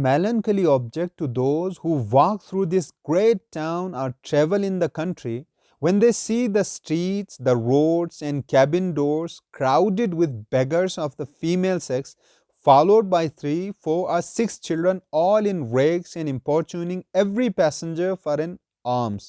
melancholy object to those who walk through this great town or travel in the country when they see the streets, the roads, and cabin doors crowded with beggars of the female sex, followed by 3, 4, or 6 children, all in rags and importuning every passenger for an alms.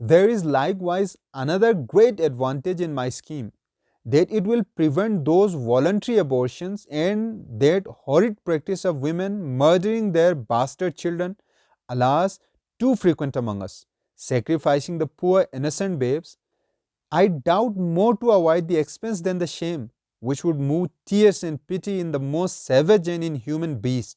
There is likewise another great advantage in my scheme, that it will prevent those voluntary abortions and that horrid practice of women murdering their bastard children, alas, too frequent among us, sacrificing the poor innocent babes. I doubt more to avoid the expense than the shame, which would move tears and pity in the most savage and inhuman beast.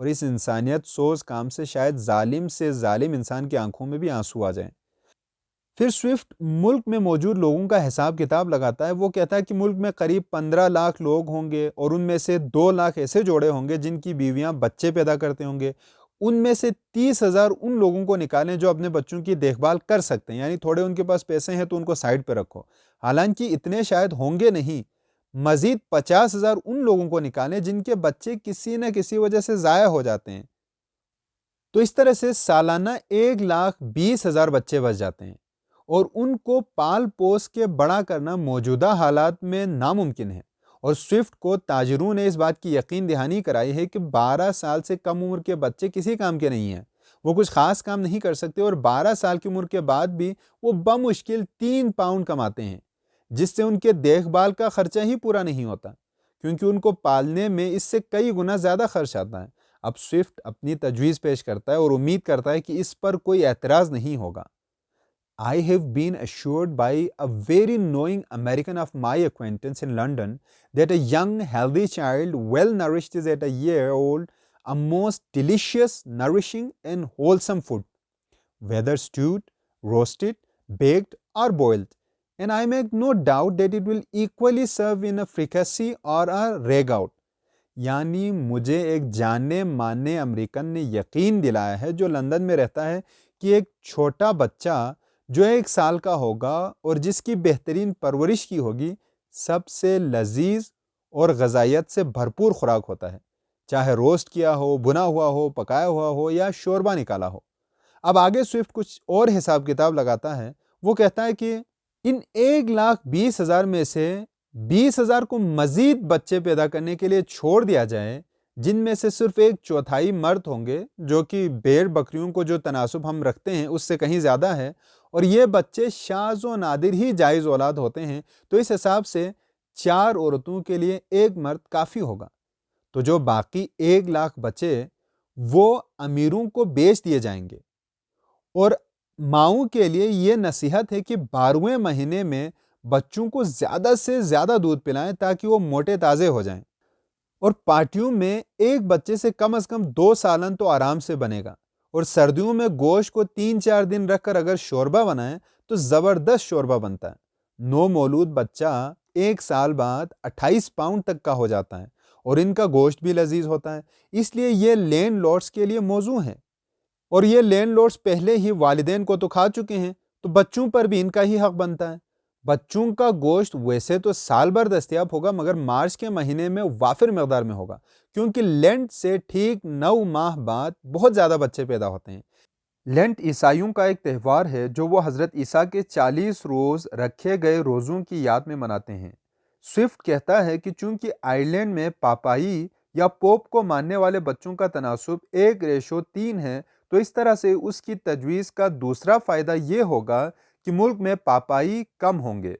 اور اس انسانیت سوز کام سے شاید ظالم سے ظالم انسان کی آنکھوں میں بھی آنسو آ جائیں۔ پھر سوئفٹ ملک میں موجود لوگوں کا حساب کتاب لگاتا ہے۔ وہ کہتا ہے کہ ملک میں قریب 15 لاکھ لوگ ہوں گے اور ان میں سے 2 لاکھ ایسے جوڑے ہوں گے جن کی بیویاں بچے پیدا کرتے ہوں گے۔ ان میں سے 30,000 ان لوگوں کو نکالیں جو اپنے بچوں کی دیکھ بھال کر سکتے ہیں، یعنی تھوڑے ان کے پاس پیسے ہیں تو ان کو سائڈ پہ رکھو، حالانکہ اتنے شاید ہوں گے نہیں۔ مزید 50,000 ان لوگوں کو نکالیں جن کے بچے کسی نہ کسی وجہ سے ضائع ہو جاتے ہیں۔ تو اس طرح سے سالانہ 1,20,000 بچے بچ جاتے ہیں، اور ان کو پال پوس کے بڑا کرنا موجودہ حالات میں ناممکن ہے۔ اور سوئفٹ کو تاجروں نے اس بات کی یقین دہانی کرائی ہے کہ 12 سال سے کم عمر کے بچے کسی کام کے نہیں ہیں، وہ کچھ خاص کام نہیں کر سکتے، اور 12 سال کی عمر کے بعد بھی وہ بمشکل 3 پاؤنڈ کماتے ہیں، جس سے ان کے دیکھ بھال کا خرچہ ہی پورا نہیں ہوتا، کیونکہ ان کو پالنے میں اس سے کئی گنا زیادہ خرچ آتا ہے۔ اب سوئفٹ اپنی تجویز پیش کرتا ہے اور امید کرتا ہے کہ اس پر کوئی اعتراض نہیں ہوگا۔ I have been assured by a very knowing American of my acquaintance in London that a young, healthy child, well nourished, is at a year old a most delicious, nourishing, and wholesome food, whether stewed, roasted, baked, or boiled. And I make no doubt that it will equally serve in a fricassee or a ragout. یعنی مجھے ایک جانے مانے American نے یقین دلایا ہے جو لندن میں رہتا ہے کہ ایک چھوٹا بچہ جو 1 سال کا ہوگا اور جس کی بہترین پرورش کی ہوگی، سب سے لذیذ اور غذائیت سے بھرپور خوراک ہوتا ہے، چاہے روسٹ کیا ہو، بنا ہوا ہو، پکایا ہوا ہو یا شوربہ نکالا ہو۔ اب آگے سوئفٹ کچھ اور حساب کتاب لگاتا ہے۔ وہ کہتا ہے کہ ان 1,20,000 میں سے 20,000 کو مزید بچے پیدا کرنے کے لیے چھوڑ دیا جائے، جن میں سے صرف 1/4 مرد ہوں گے، جو کہ بھیڑ بکریوں کو جو تناسب ہم رکھتے ہیں اس سے کہیں زیادہ ہے، اور یہ بچے شاذ و نادر ہی جائز اولاد ہوتے ہیں، تو اس حساب سے 4 عورتوں کے لیے 1 مرد کافی ہوگا۔ تو جو باقی 1 لاکھ بچے وہ امیروں کو بیچ دیے جائیں گے۔ اور ماؤں کے لیے یہ نصیحت ہے کہ 12ویں مہینے میں بچوں کو زیادہ سے زیادہ دودھ پلائیں تاکہ وہ موٹے تازے ہو جائیں، اور پارٹیوں میں ایک بچے سے کم از کم 2 سالن تو آرام سے بنے گا، اور سردیوں میں گوشت کو 3-4 دن رکھ کر اگر شوربہ بنائیں تو زبردست شوربہ بنتا ہے۔ نو مولود بچہ 1 سال بعد 28 پاؤنڈ تک کا ہو جاتا ہے، اور ان کا گوشت بھی لذیذ ہوتا ہے۔ اس لیے یہ لینڈ لارڈز کے لیے موضوع ہے، اور یہ لینڈ لارڈز پہلے ہی والدین کو تو کھا چکے ہیں، تو بچوں پر بھی ان کا ہی حق بنتا ہے۔ بچوں کا گوشت ویسے تو سال بھر دستیاب ہوگا، مگر مارچ کے مہینے میں وافر مقدار میں ہوگا، کیونکہ لینٹ سے ٹھیک 9 ماہ بعد بہت زیادہ بچے پیدا ہوتے ہیں۔ لینٹ عیسائیوں کا ایک تہوار ہے جو وہ حضرت عیسیٰ کے 40 روز رکھے گئے روزوں کی یاد میں مناتے ہیں۔ سوئفٹ کہتا ہے کہ چونکہ آئرلینڈ میں پاپائی یا پوپ کو ماننے والے بچوں کا تناسب 1:3 ہے، تو اس طرح سے اس کی تجویز کا دوسرا فائدہ یہ ہوگا کہ ملک میں پاپائی کم ہوں گے۔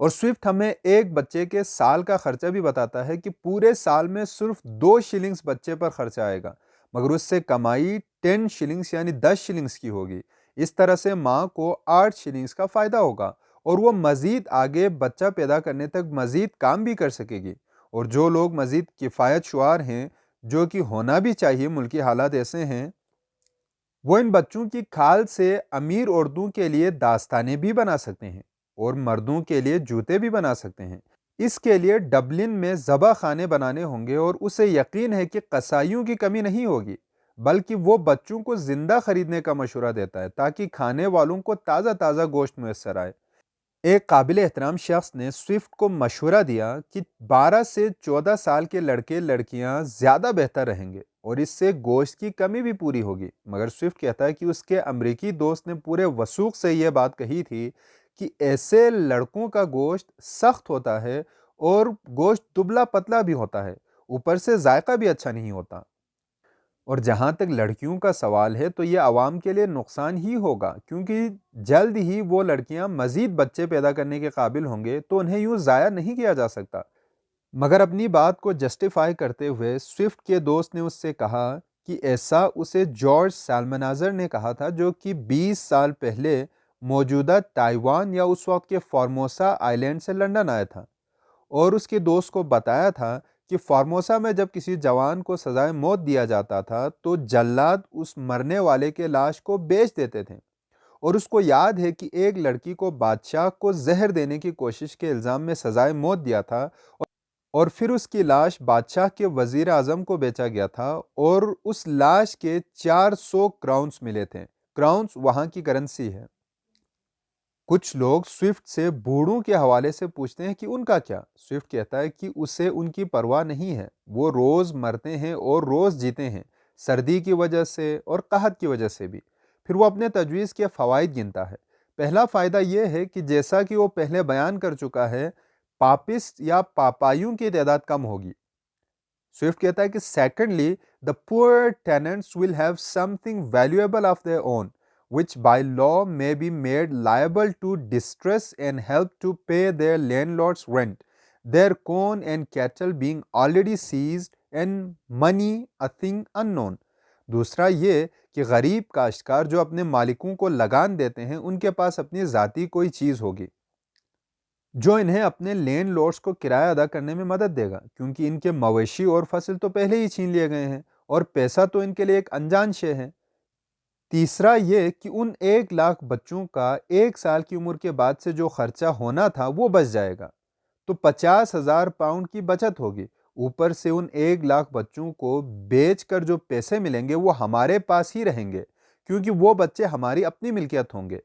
اور سوئفٹ ہمیں ایک بچے کے سال کا خرچہ بھی بتاتا ہے کہ پورے سال میں صرف 2 شلنگز بچے پر خرچہ آئے گا، مگر اس سے کمائی 10 شلنگز یعنی 10 شلنگز کی ہوگی۔ اس طرح سے ماں کو 8 شلنگز کا فائدہ ہوگا، اور وہ مزید آگے بچہ پیدا کرنے تک مزید کام بھی کر سکے گی۔ اور جو لوگ مزید کفایت شعار ہیں، جو کہ ہونا بھی چاہیے، ملکی حالات ایسے ہیں، وہ ان بچوں کی کھال سے امیر عورتوں کے لیے داستانے بھی بنا سکتے ہیں اور مردوں کے لیے جوتے بھی بنا سکتے ہیں۔ اس کے لیے ڈبلن میں ذبح خانے بنانے ہوں گے، اور اسے یقین ہے کہ قصائیوں کی کمی نہیں ہوگی، بلکہ وہ بچوں کو زندہ خریدنے کا مشورہ دیتا ہے تاکہ کھانے والوں کو تازہ تازہ گوشت میسر آئے۔ ایک قابل احترام شخص نے سوئفٹ کو مشورہ دیا کہ 12 سے 14 سال کے لڑکے لڑکیاں زیادہ بہتر رہیں گے، اور اس سے گوشت کی کمی بھی پوری ہوگی، مگر سوئفٹ کہتا ہے کہ اس کے امریکی دوست نے پورے وثوق سے یہ بات کہی تھی کہ ایسے لڑکوں کا گوشت سخت ہوتا ہے، اور گوشت دبلا پتلا بھی ہوتا ہے، اوپر سے ذائقہ بھی اچھا نہیں ہوتا۔ اور جہاں تک لڑکیوں کا سوال ہے تو یہ عوام کے لیے نقصان ہی ہوگا، کیونکہ جلد ہی وہ لڑکیاں مزید بچے پیدا کرنے کے قابل ہوں گے، تو انہیں یوں ضائع نہیں کیا جا سکتا۔ مگر اپنی بات کو جسٹیفائی کرتے ہوئے سوئفٹ کے دوست نے اس سے کہا کہ ایسا اسے جارج سالمنازر نے کہا تھا، جو کہ 20 سال پہلے موجودہ تائیوان یا اس وقت کے فارموسا آئی لینڈ سے لندن آیا تھا، اور اس کے دوست کو بتایا تھا کہ فارموسا میں جب کسی جوان کو سزائے موت دیا جاتا تھا تو جلاد اس مرنے والے کے لاش کو بیچ دیتے تھے، اور اس کو یاد ہے کہ ایک لڑکی کو بادشاہ کو زہر دینے کی کوشش کے الزام میں سزائے موت دیا تھا، اور پھر اس کی لاش بادشاہ کے وزیر اعظم کو بیچا گیا تھا، اور اس لاش کے 400 کراؤنز ملے تھے۔ کراؤنز وہاں کی کرنسی ہے۔ کچھ لوگ سوئفٹ سے بوڑھوں کے حوالے سے پوچھتے ہیں کہ ان کا کیا؟ سوئفٹ کہتا ہے کہ اسے ان کی پرواہ نہیں ہے، وہ روز مرتے ہیں اور روز جیتے ہیں، سردی کی وجہ سے اور قحط کی وجہ سے بھی۔ پھر وہ اپنے تجویز کے فوائد گنتا ہے۔ پہلا فائدہ یہ ہے کہ جیسا کہ وہ پہلے بیان کر چکا ہے، پاپسٹ یا پاپائیوں کی تعداد کم ہوگی۔ سوئفٹ کہتا ہے کہ secondly the poor tenants will have something valuable of their own, which by law may be made liable to distress and help to pay their landlord's rent, their corn and cattle being already seized and money a thing unknown. دوسرا یہ کہ غریب کاشتکار جو اپنے مالکوں کو لگان دیتے ہیں، ان کے پاس اپنی ذاتی کوئی چیز ہوگی جو انہیں اپنے لینڈ لارڈز کو کرایہ ادا کرنے میں مدد دے گا، کیونکہ ان کے مویشی اور فصل تو پہلے ہی چھین لیے گئے ہیں اور پیسہ تو ان کے لیے ایک انجان شے ہے۔ تیسرا یہ کہ ان 1,00,000 بچوں کا 1 سال کی عمر کے بعد سے جو خرچہ ہونا تھا وہ بچ جائے گا، تو 50,000 پاؤنڈ کی بچت ہوگی۔ اوپر سے ان 1,00,000 بچوں کو بیچ کر جو پیسے ملیں گے وہ ہمارے پاس ہی رہیں گے، کیونکہ وہ بچے ہماری اپنی ملکیت ہوں گے۔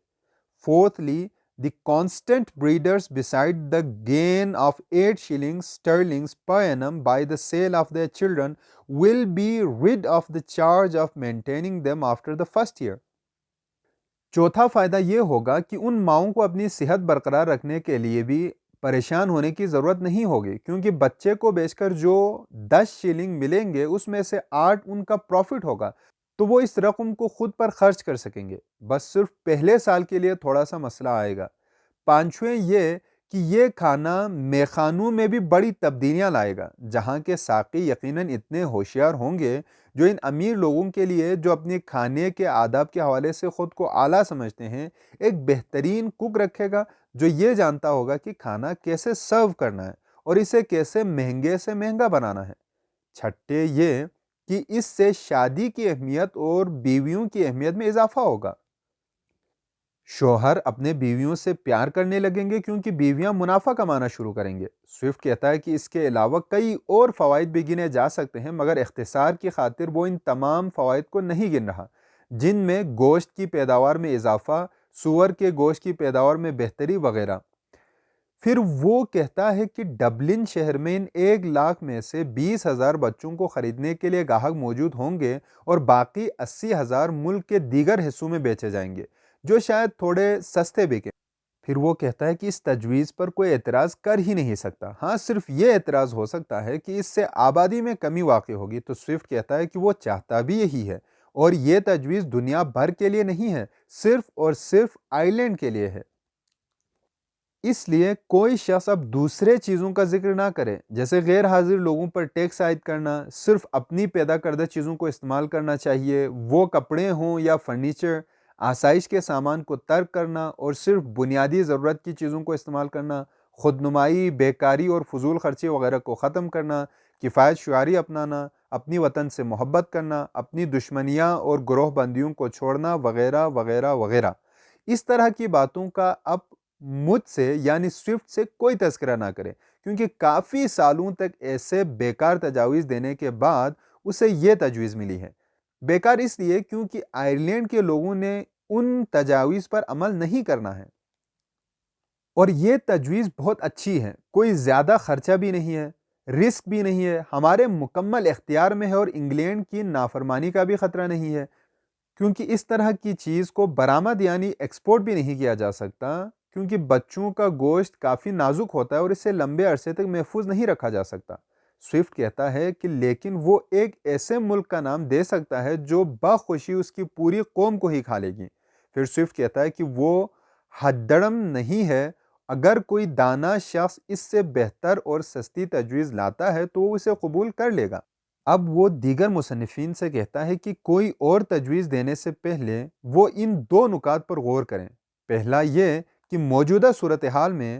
Fourthly, the constant breeders, beside the gain of 8 shillings sterling per annum by the sale of their children, will be rid of the charge of maintaining them after the first year. چوتھا فائدہ یہ ہوگا کہ ان ماؤں کو اپنی صحت برقرار رکھنے کے لیے بھی پریشان ہونے کی ضرورت نہیں ہوگی، کیونکہ بچے کو بیچ کر جو 10 شلنگ ملیں گے اس میں سے 8 ان کا پروفٹ ہوگا، تو وہ اس رقم کو خود پر خرچ کر سکیں گے۔ بس صرف پہلے سال کے لیے تھوڑا سا مسئلہ آئے گا۔ پانچویں یہ کہ یہ کھانا میخانوں میں بھی بڑی تبدیلیاں لائے گا، جہاں کے ساقی یقیناً اتنے ہوشیار ہوں گے جو ان امیر لوگوں کے لیے جو اپنے کھانے کے آداب کے حوالے سے خود کو اعلیٰ سمجھتے ہیں، ایک بہترین کوک رکھے گا جو یہ جانتا ہوگا کہ کھانا کیسے سرو کرنا ہے اور اسے کیسے مہنگے سے مہنگا بنانا ہے۔ چھٹے یہ کہ اس سے شادی کی اہمیت اور بیویوں کی اہمیت میں اضافہ ہوگا۔ شوہر اپنے بیویوں سے پیار کرنے لگیں گے کیونکہ بیویاں منافع کمانا شروع کریں گے۔ سوئفٹ کہتا ہے کہ اس کے علاوہ کئی اور فوائد بھی گنے جا سکتے ہیں، مگر اختصار کی خاطر وہ ان تمام فوائد کو نہیں گن رہا، جن میں گوشت کی پیداوار میں اضافہ، سور کے گوشت کی پیداوار میں بہتری وغیرہ۔ پھر وہ کہتا ہے کہ ڈبلن شہر میں ان 1,00,000 میں سے 20,000 بچوں کو خریدنے کے لیے گاہک موجود ہوں گے اور باقی 80,000 ملک کے دیگر حصوں میں بیچے جائیں گے جو شاید تھوڑے سستے بکیں۔ پھر وہ کہتا ہے کہ اس تجویز پر کوئی اعتراض کر ہی نہیں سکتا، ہاں صرف یہ اعتراض ہو سکتا ہے کہ اس سے آبادی میں کمی واقع ہوگی۔ تو سوئفٹ کہتا ہے کہ وہ چاہتا بھی یہی ہے، اور یہ تجویز دنیا بھر کے لیے نہیں ہے، صرف اور صرف آئرلینڈ کے لیے ہے۔ اس لیے کوئی شخص اب دوسرے چیزوں کا ذکر نہ کرے، جیسے غیر حاضر لوگوں پر ٹیکس عائد کرنا، صرف اپنی پیدا کردہ چیزوں کو استعمال کرنا چاہیے، وہ کپڑے ہوں یا فرنیچر، آسائش کے سامان کو ترک کرنا اور صرف بنیادی ضرورت کی چیزوں کو استعمال کرنا، خودنمائی، بیکاری اور فضول خرچی وغیرہ کو ختم کرنا، کفایت شعاری اپنانا، اپنی وطن سے محبت کرنا، اپنی دشمنیاں اور گروہ بندیوں کو چھوڑنا وغیرہ وغیرہ وغیرہ۔ اس طرح کی باتوں کا اب مجھ سے یعنی سوئفٹ سے کوئی تذکرہ نہ کرے، کیونکہ کافی سالوں تک ایسے بیکار تجاویز دینے کے بعد اسے یہ تجویز ملی ہے۔ بیکار اس لیے کیونکہ آئرلینڈ کے لوگوں نے ان تجاویز پر عمل نہیں کرنا ہے، اور یہ تجویز بہت اچھی ہے، کوئی زیادہ خرچہ بھی نہیں ہے، رسک بھی نہیں ہے، ہمارے مکمل اختیار میں ہے، اور انگلینڈ کی نافرمانی کا بھی خطرہ نہیں ہے، کیونکہ اس طرح کی چیز کو برآمد یعنی ایکسپورٹ بھی نہیں کیا جا سکتا، کیونکہ بچوں کا گوشت کافی نازک ہوتا ہے اور اسے لمبے عرصے تک محفوظ نہیں رکھا جا سکتا۔ سوئفٹ کہتا ہے کہ لیکن وہ ایک ایسے ملک کا نام دے سکتا ہے جو بخوشی اس کی پوری قوم کو ہی کھا لے گی۔ پھر سوئفٹ کہتا ہے کہ وہ حدڑم نہیں ہے، اگر کوئی دانا شخص اس سے بہتر اور سستی تجویز لاتا ہے تو وہ اسے قبول کر لے گا۔ اب وہ دیگر مصنفین سے کہتا ہے کہ کوئی اور تجویز دینے سے پہلے وہ ان 2 نکات پر غور کریں۔ پہلا یہ کہ موجودہ صورتحال میں